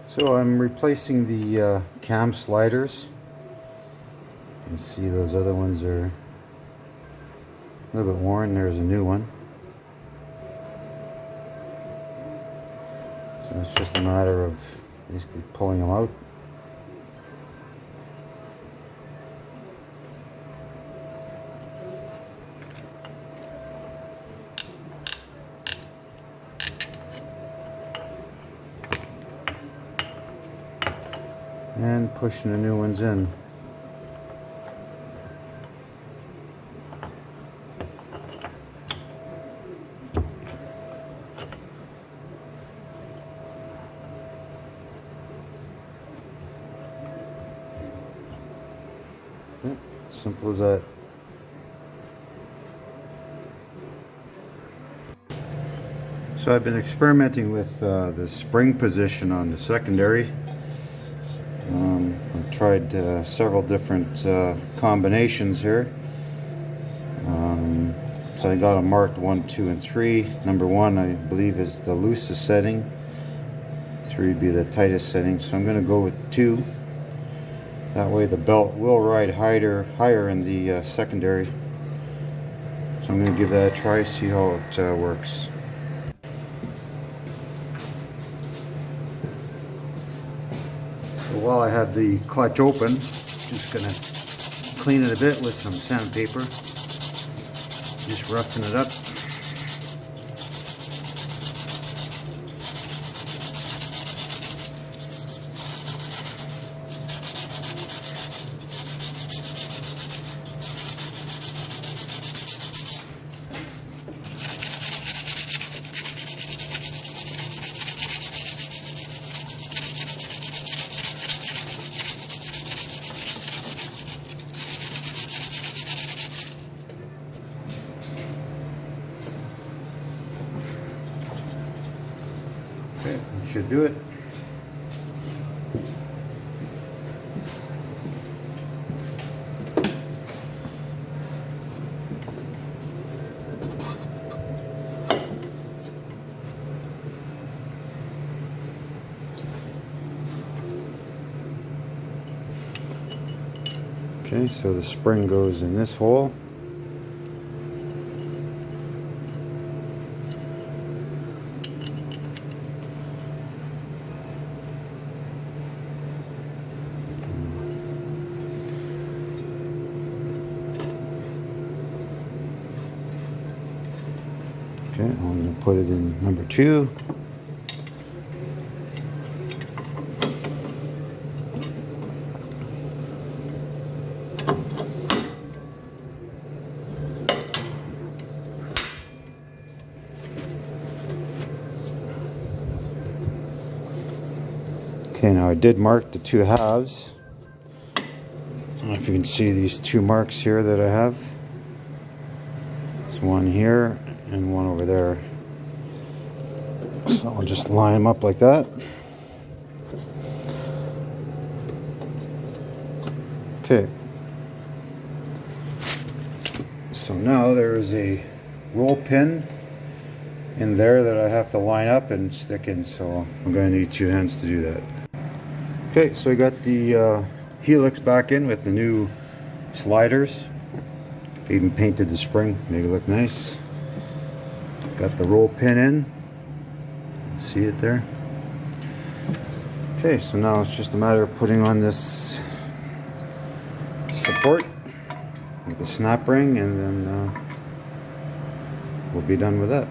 So I'm replacing the cam sliders. You can see those other ones are a little bit worn. There's a new one. So it's just a matter of basically pulling them out. And pushing the new ones in. Simple as that. So I've been experimenting with the spring position on the secondary. I've tried several different combinations here. So I got them marked 1, 2, and 3. Number 1, I believe, is the loosest setting. 3 would be the tightest setting. So I'm going to go with 2. That way the belt will ride higher in the secondary. So I'm going to give that a try, see how it works. So while I have the clutch open, just going to clean it a bit with some sandpaper. Just roughing it up. Okay, that should do it. Okay, so the spring goes in this hole. Okay, I'm going to put it in number 2. Okay, now I did mark the 2 halves. I don't know if you can see these 2 marks here that I have. There's one here and one over there. So I'll just line them up like that. Okay. So now there is a roll pin in there that I have to line up and stick in, so I'm going to need 2 hands to do that. Okay, so I got the helix back in with the new sliders. Even painted the spring, make it look nice. Got the roll pin in. See it there? Okay, so now it's just a matter of putting on this support with the snap ring, and then we'll be done with that.